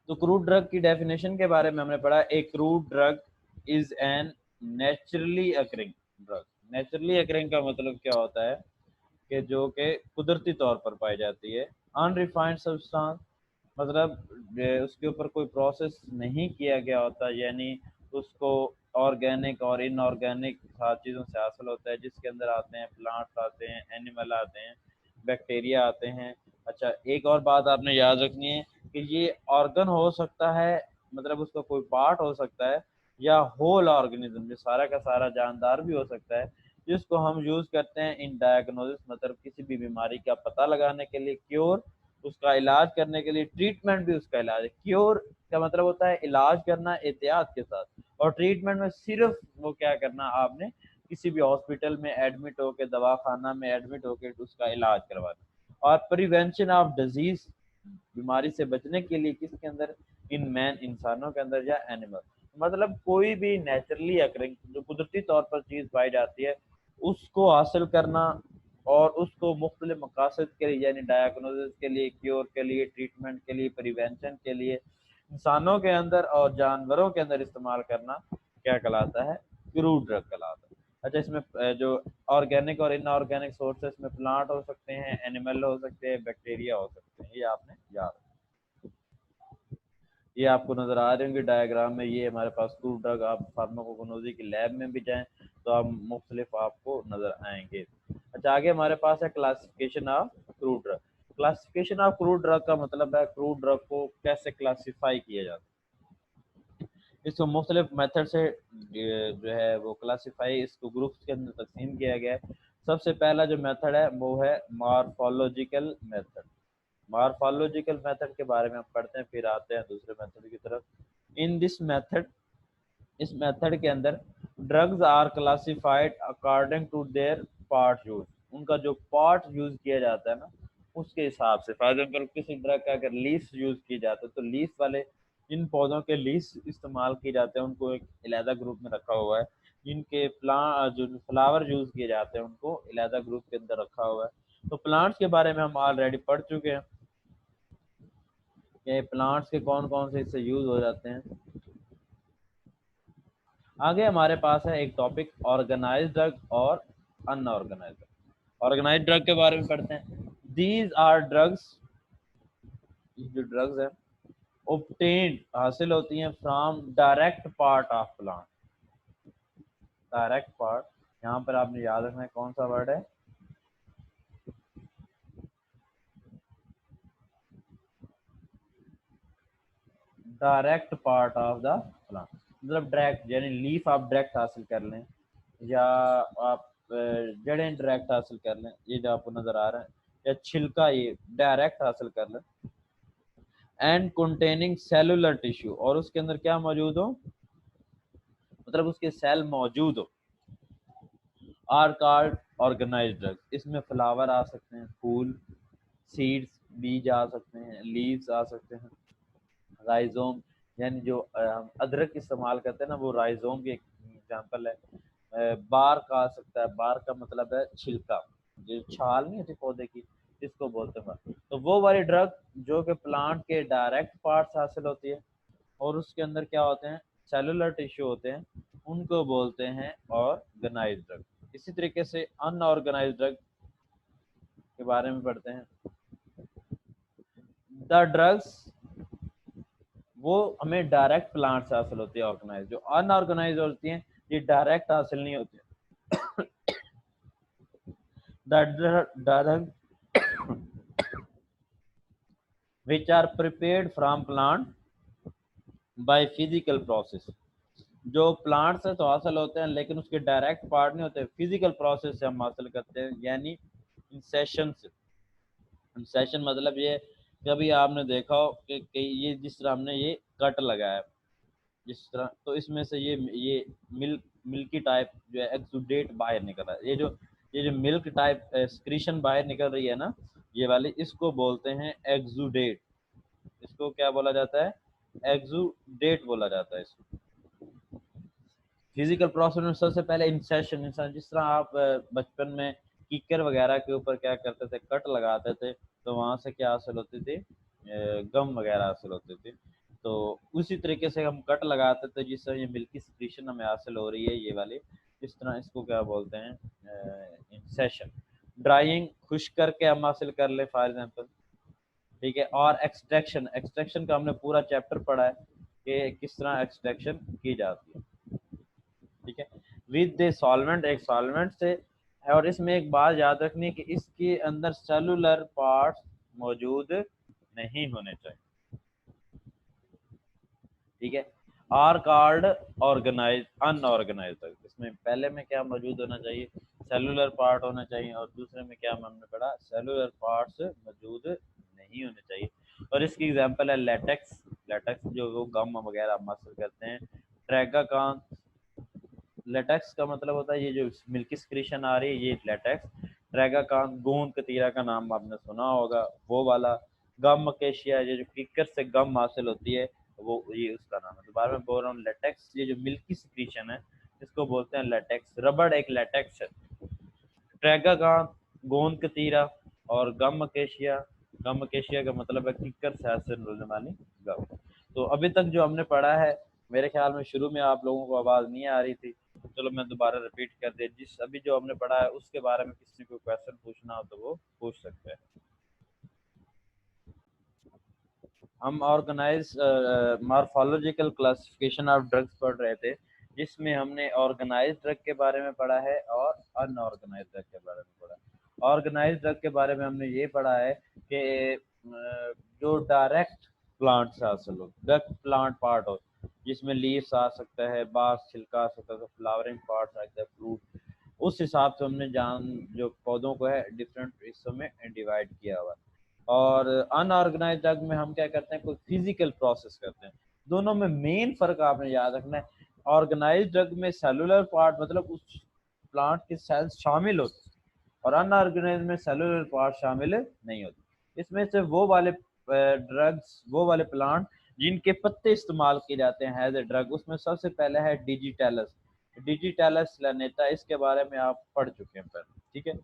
तो crude drug की definition के बारे में हमने पढ़ा, ए crude drug is an naturally occurring drug. Naturally occurring का मतलब क्या होता है कि जो कि कुदरती तौर पर पाई जाती है। अनरिफाइंड सब्सटेंस मतलब उसके ऊपर कोई प्रोसेस नहीं किया गया होता, यानी उसको ऑर्गेनिक और इनऑर्गेनिक हर चीज़ों से हासिल होता है, जिसके अंदर आते हैं प्लांट्स, आते हैं एनिमल, आते हैं बैक्टीरिया, आते हैं। अच्छा, एक और बात आपने याद रखनी है कि ये ऑर्गन हो सकता है, मतलब उसका कोई पार्ट हो सकता है, या होल ऑर्गेनिज्म, जो सारा का सारा जानदार भी हो सकता है, जिसको हम यूज़ करते हैं इन डायग्नोसिस, मतलब किसी भी बीमारी का पता लगाने के लिए, क्योर, उसका इलाज करने के लिए, ट्रीटमेंट भी उसका इलाज है। क्योर का मतलब होता है इलाज करना एहतियात के साथ, और ट्रीटमेंट में सिर्फ वो क्या करना, आपने किसी भी हॉस्पिटल में एडमिट होकर, दवाखाना में एडमिट होकर उसका इलाज करवाना। और प्रिवेंशन ऑफ डिजीज, बीमारी से बचने के लिए किसके अंदर, इन मैन, इंसानों के अंदर या एनिमल, मतलब कोई भी नेचुरली अकरिंग जो कुदरती तौर पर चीज़ पाई जाती है उसको हासिल करना, और उसको मुख्तलिफ मकासद के लिए, यानी डायग्नोसिस के लिए, क्योर के लिए, ट्रीटमेंट के लिए, प्रिवेंशन के लिए, इंसानों के अंदर और जानवरों के अंदर इस्तेमाल करना क्या कहलाता है, क्रूड ड्रग कहलाता है। अच्छा, इसमें जो ऑर्गेनिक और इनऑर्गेनिक सोर्सेस में प्लांट हो सकते हैं, एनिमल हो सकते हैं, बैक्टीरिया हो सकते हैं, ये आपने याद, ये आपको नज़र आ रहे होंगे डायग्राम में। ये हमारे पास क्रूड ड्रग, आप फार्माकोगनोलॉजी की लैब में भी जाएं तो आप मुख्तलिफ आपको नज़र आएंगे। अच्छा, आगे हमारे पास है classification of crude drug. Classification of crude drug का मतलब है क्रूड ड्रग को कैसे क्लासीफाई किया जाता है। इसको मुख्तलिफ मेथड से जो है वो क्लासीफाई, इसको ग्रुप्स के अंदर तकसीम किया गया है। सबसे पहला जो मेथड है वो है मॉर्फोलॉजिकल मेथड। मॉर्फोलॉजिकल मेथड के बारे में हम पढ़ते हैं, फिर आते हैं दूसरे मेथड की तरफ। इन दिस मेथड, इस मेथड के अंदर drugs are classified according to their part use. उनका जो पार्ट यूज किया जाता है ना, उसके हिसाब से। फॉर एग्जाम्पल, किसी ड्रग का अगर लीव्स यूज की जाते हैं तो लीव्स वाले, जिन पौधों के लीव्स इस्तेमाल किए जाते हैं उनको एक अलहदा ग्रुप में रखा हुआ है। जिनके जो फ्लावर यूज किए जाते हैं उनको अलहदा ग्रुप के अंदर रखा हुआ है। तो प्लांट्स के बारे में हम ऑलरेडी पढ़ चुके हैं कि प्लांट्स के कौन कौन से इससे यूज हो जाते हैं। आगे हमारे पास है एक टॉपिक, ऑर्गेनाइज्ड ड्रग और अनऑर्गेनाइज्ड ड्रग। ऑर्गेनाइज्ड ड्रग के बारे में पढ़ते हैं। दीज आर ड्रग्स, जो ड्रग्स हैं ऑब्टेन्ड, हासिल होती हैं from direct part of plant. Direct part, यहाँ पर आपने याद रखना है कौन सा वर्ड है, direct part of the plant. मतलब डायरेक्ट, यानी लीफ आप डायरेक्ट हासिल कर लें, या आप जड़ें डायरेक्ट हासिल कर लें, ये जो आपको नजर आ रहा है, या छिलका ये डायरेक्ट हासिल कर लें। एंड कंटेनिंग सेलुलर टिश्यू, और उसके अंदर क्या मौजूद हो, मतलब उसके सेल मौजूद हो, आर कॉल्ड ऑर्गेनाइज्ड ड्रग्स। इसमें फ्लावर आ सकते हैं, फूल, सीड्स, बीज आ सकते हैं, लीव्स आ सकते हैं, राइजोम, यानी जो हम अदरक इस्तेमाल करते हैं ना, वो राइजोम की एक एग्जांपल है। बार्क आ सकता है, बार्क का मतलब है छिलका, जो छाल नहीं होती पौधे की, इसको बोलते हैं। तो वो वाली ड्रग जो कि प्लांट के डायरेक्ट पार्ट्स हासिल होती है, और उसके अंदर क्या होते हैं, सेलुलर टिश्यू होते हैं, उनको बोलते हैं ऑर्गेनाइज्ड ड्रग। इसी तरीके से अनऑर्गेनाइज्ड ड्रग के बारे में पढ़ते हैं। द ड्रग्स, वो हमें डायरेक्ट प्लांट से हासिल होती है ऑर्गेनाइज। जो अनऑर्गेनाइज होती हैं ये डायरेक्ट हासिल नहीं होती। The which are prepared from plant by physical process, जो प्लांट से तो हासिल होते हैं लेकिन उसके डायरेक्ट पार्ट नहीं होते, फिजिकल प्रोसेस से हम हासिल करते हैं, यानी इंसेशन से। इंसेशन मतलब ये, कभी आपने देखा हो कि ये जिस तरह हमने ये कट लगाया जिस तरह, तो इसमें से ये मिल्की टाइप जो है एक्सुडेट बाहर निकल रहा है। ये जो मिल्क टाइप स्क्रीशन बाहर निकल रही है ना, ये वाली, इसको बोलते हैं एक्सुडेट। इसको क्या बोला जाता है, एक्सुडेट बोला जाता है इसको। फिजिकल प्रोसेस में सबसे पहले इंसेशन, इंसान, जिस तरह आप बचपन में कीकर वगैरह के ऊपर क्या करते थे, कट लगाते थे, तो वहां से क्या हासिल होती थी, गम वगैरह हासिल होती थी। तो उसी तरीके से हम कट लगाते थे जिससे ये मिल्की सिक्रीशन हमें हासिल हो रही है ये वाली, इस तरह इसको क्या बोलते हैं, इंसेशन। ड्राइंग, खुश करके हम हासिल कर ले फॉर एग्जाम्पल, ठीक है। और एक्सट्रैक्शन, एक्सट्रैक्शन का हमने पूरा चैप्टर पढ़ा है कि किस तरह एक्सट्रैक्शन की जाती है, ठीक है। विद द सॉल्वेंट, एक सॉल्वेंट से, और इसमें एक बात याद रखनी है कि इसके अंदर सेलुलर पार्ट्स मौजूद नहीं होने चाहिए, ठीक है। आर कॉल्ड ऑर्गेनाइज अनऑर्गेनाइज, इसमें पहले में क्या मौजूद होना चाहिए, सेलुलर पार्ट होना चाहिए, और दूसरे में क्या हमने पढ़ा, सेलुलर पार्ट्स मौजूद नहीं होने चाहिए। और इसकी एग्जांपल है लेटेक्स, लेटेक्स जो वो गम वगैरह मसल करते हैं। ट्रैगाकान, लेटेक्स का मतलब होता है ये जो मिल्की सिक्रीशन आ रही है ये लेटेक्स। ट्रैगाकान, गोंद कतीरा का नाम आपने सुना होगा वो वाला। गम अकेशिया, ये जो किकर से गम हासिल होती है वो, ये उसका नाम है। दोबारा मैं बोल रहा हूँ, लेटेक्स ये जो मिल्की सिक्रीशन है इसको बोलते हैं लेटेक्स। रबड़ एक लेटेक्स है। ट्रैगाकान, गोंद कतीरा और गम अकेशिया, गम अकेशिया का मतलब है किकर से हासिल होने वाली गम। तो अभी तक जो हमने पढ़ा है, मेरे ख्याल में शुरू में आप लोगों को आवाज़ नहीं आ रही थी, तो चलो मैं दोबारा रिपीट कर दे, जिस अभी जो हमने पढ़ा है उसके बारे में किसी को क्वेश्चन पूछना हो तो वो पूछ सकते हैं। हम organise morphological classification of drugs पढ़ रहे थे, जिसमें हमने ऑर्गेनाइज ड्रग के बारे में पढ़ा है और अनऑर्गेनाइज ड्रग के बारे में पढ़ा है। ऑर्गेनाइज ड्रग के बारे में हमने ये पढ़ा है कि जो डायरेक्ट प्लांट से हासिल हो, डायरेक्ट प्लांट पार्ट हो, जिसमें लीव्स आ सकता है, बास छिलका आ सकता है, फ्लावरिंग पार्ट आ सकता है, फ्रूट, उस हिसाब से हमने जान जो पौधों को है डिफरेंट हिस्सों में डिवाइड किया हुआ है। और अनऑर्गेनाइज ड्रग में हम क्या करते हैं, कोई फिजिकल प्रोसेस करते हैं। दोनों में मेन फर्क आपने याद रखना है, ऑर्गेनाइज ड्रग में सेलुलर पार्ट मतलब उस प्लांट के सेल्स शामिल होते हैं, और अनऑर्गेनाइज में सेलुलर पार्ट शामिल नहीं होते। इसमें से वो वाले ड्रग्स, वो वाले प्लांट जिनके पत्ते इस्तेमाल किए जाते हैं एज ए ड्रग, उसमें सबसे पहले है डिजिटेलस, डिजिटेलस लैनेटा, इसके बारे में आप पढ़ चुके हैं पहले, ठीक है।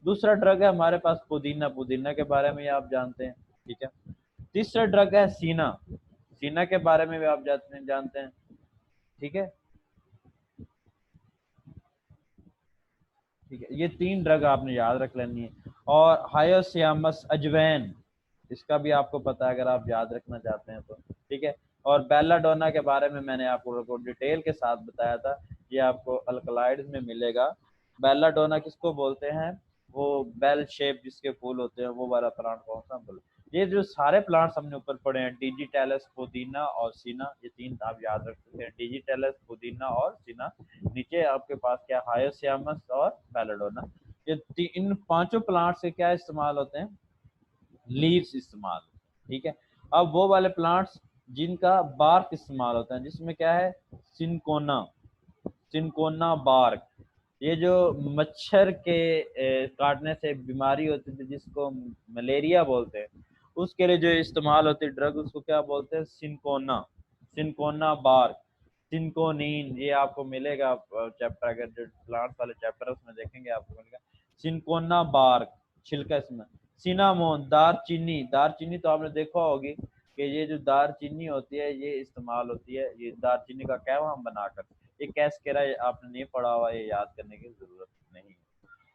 दूसरा ड्रग है हमारे पास पुदीना, पुदीना के बारे में आप जानते हैं, ठीक है। तीसरा ड्रग है सीना, सीना के बारे में भी आप जानते हैं, ठीक है। ठीक है, ये तीन ड्रग आपने याद रख लेनी है। और हायोसियामस अजवैन, इसका भी आपको पता है अगर आप याद रखना चाहते हैं तो, ठीक है। और बेलाडोना के बारे में मैंने आपको डिटेल के साथ बताया था, ये आपको अल्कलाइड्स में मिलेगा। बेलाडोना किसको बोलते हैं, वो बेल शेप जिसके फूल होते हैं वो वाला प्लांट कौन सा बोलते हैं। ये जो सारे प्लांट्स हमने ऊपर पढ़े हैं, डिजिटेलस, पुदीना और सीना, ये तीन आप याद रख सकते हैं, डिजिटेलस, पुदीना और सीना। नीचे आपके पास क्या, हायोसियामस और बेलाडोना। ये इन पांचों प्लांट से क्या इस्तेमाल होते हैं, लीव्स इस्तेमाल, ठीक है। अब वो वाले प्लांट्स जिनका बार्क इस्तेमाल होता है, जिसमें क्या है, सिनकोना, सिनकोना बार्क। ये जो मच्छर के काटने से बीमारी होती थी जिसको मलेरिया बोलते हैं, उसके लिए जो इस्तेमाल होती है ड्रग, उसको क्या बोलते हैं, सिनकोना, सिनकोना बार्क, सिनकोनीन, ये आपको मिलेगा चैप्टर, अगर जो प्लांट्स वाले चैप्टर है उसमें देखेंगे आपको मिलेगा सिनकोना बार्क, छिलका इसमें। सिनामोन, दारचीनी, दारचीनी तो आपने देखा होगी कि ये जो दारचीनी होती है ये इस्तेमाल होती है, ये दारचीनी का कहवा हम बनाकर, ये कैसे कह रहा है आपने नहीं पढ़ा हुआ, ये याद करने की जरूरत नहीं है।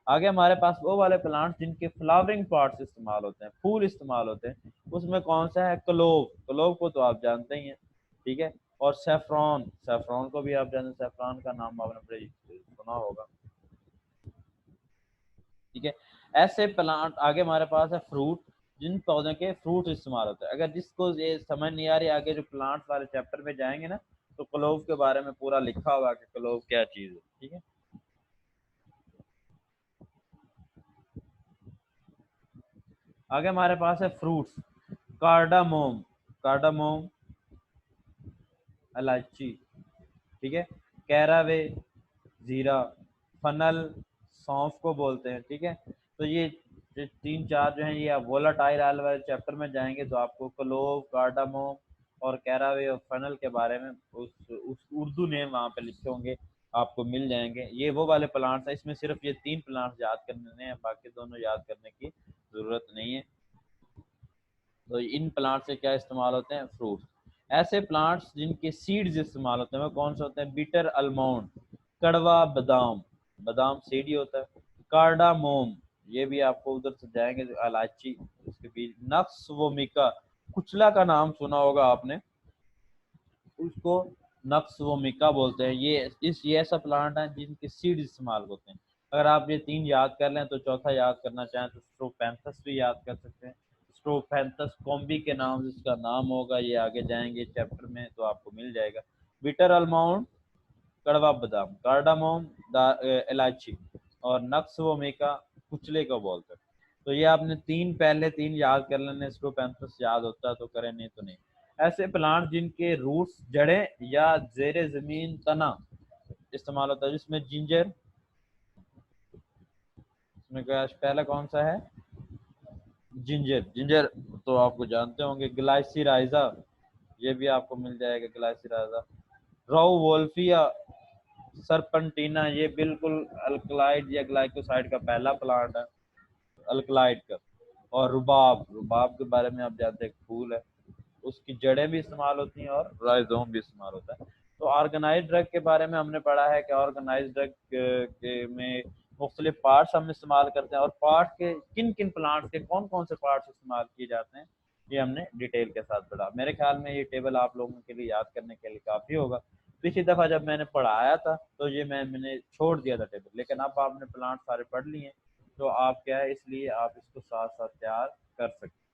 आगे हमारे पास वो वाले प्लांट्स जिनके फ्लावरिंग पार्ट्स इस्तेमाल होते हैं, फूल इस्तेमाल होते हैं, उसमें कौन सा है, क्लोव, क्लोव को तो आप जानते ही हैं, ठीक है। और सेफ्रॉन, सेफ्रॉन को भी आप जानते हैं, सेफ्रॉन का नाम आपने बड़े सुना होगा, ठीक है। ऐसे प्लांट आगे हमारे पास है फ्रूट, जिन पौधों के फ्रूट इस्तेमाल होते हैं। अगर जिसको ये समझ नहीं आ रही, आगे जो प्लांट्स वाले चैप्टर में जाएंगे ना, तो क्लोव के बारे में पूरा लिखा हुआ कि क्लोव क्या चीज है, ठीक है। आगे हमारे पास है फ्रूट्स, कार्डामोम, कार्डामोम इलायची, ठीक है। कैरावे, जीरा, फनल, सौंफ को बोलते हैं, ठीक है। तो ये तीन चार जो हैं ये आप वोलाटाइल ऑयल वाले चैप्टर में जाएंगे तो आपको क्लोव, कार्डामोम और कैरावे और फनल के बारे में उस उर्दू नेम वहाँ पे लिखे होंगे, आपको मिल जाएंगे। ये वो वाले प्लांट्स हैं, इसमें सिर्फ ये 3 प्लांट्स याद करने हैं, बाकी दोनों याद करने की ज़रूरत नहीं है। तो इन प्लांट से क्या इस्तेमाल होते हैं? फ्रूट। ऐसे प्लांट्स जिनके सीड्स इस्तेमाल होते हैं वो कौन से होते हैं? बिटर आलमंड, कड़वा बादाम, बादाम सीड ही होता है। कार्डामोम, ये भी आपको उधर से जाएंगे तो इलायची, उसके बीज। नक्स वोमिका, कुचला का नाम सुना होगा आपने, उसको नक्स वोमिका बोलते हैं। ये ऐसा प्लांट है जिनके सीड इस्तेमाल होते हैं। अगर आप ये 3 याद कर लें तो चौथा याद करना चाहें तो स्ट्रोपैंथस भी याद कर सकते हैं। स्ट्रोपैंथस कॉम्बी के नाम से इसका नाम होगा, ये आगे जाएंगे चैप्टर में तो आपको मिल जाएगा। बिटर आलमंड, कड़वा बादाम, कार्डामोम इलायची, और नक्स वोमिका कुचले को बोलते हैं। तो ये आपने पहले तीन याद कर लेने, स्ट्रोपैंथस याद होता है तो करें, नहीं तो नहीं। ऐसे प्लांट जिनके रूट्स, जड़ें या जेरे जमीन तना इस्तेमाल होता है, जिसमें जिंजर, इसमें क्या पहला कौन सा है? जिंजर। जिंजर तो आपको जानते होंगे। ग्लाइसिराइजा, ये भी आपको मिल जाएगा ग्लाइसिराइजा। राउ वोल्फिया सरपंटीना, ये बिल्कुल अल्कलाइड या ग्लाइकोसाइड का पहला प्लांट है, अल्कलाइड का। और रुबाब, रुबाब के बारे में आप जानते हैं, फूल है, उसकी जड़ें भी इस्तेमाल होती हैं और राइजोम भी इस्तेमाल होता है। तो ऑर्गेनाइज ड्रग के बारे में हमने पढ़ा है कि ऑर्गेनाइज ड्रग के में मुख्तलिफ पार्ट्स हम इस्तेमाल करते हैं, और पार्ट के किन किन प्लांट्स के कौन कौन से पार्ट्स इस्तेमाल किए जाते हैं, ये हमने डिटेल के साथ पढ़ा। मेरे ख्याल में ये टेबल आप लोगों के लिए याद करने के लिए काफ़ी होगा। पिछली दफ़ा जब मैंने पढ़ाया था तो ये मैंने छोड़ दिया था टेबल, लेकिन अब आपने प्लांट सारे पढ़ लिए हैं तो आप क्या है, इसलिए आप इसको साथ साथ तैयार कर सकते हैं।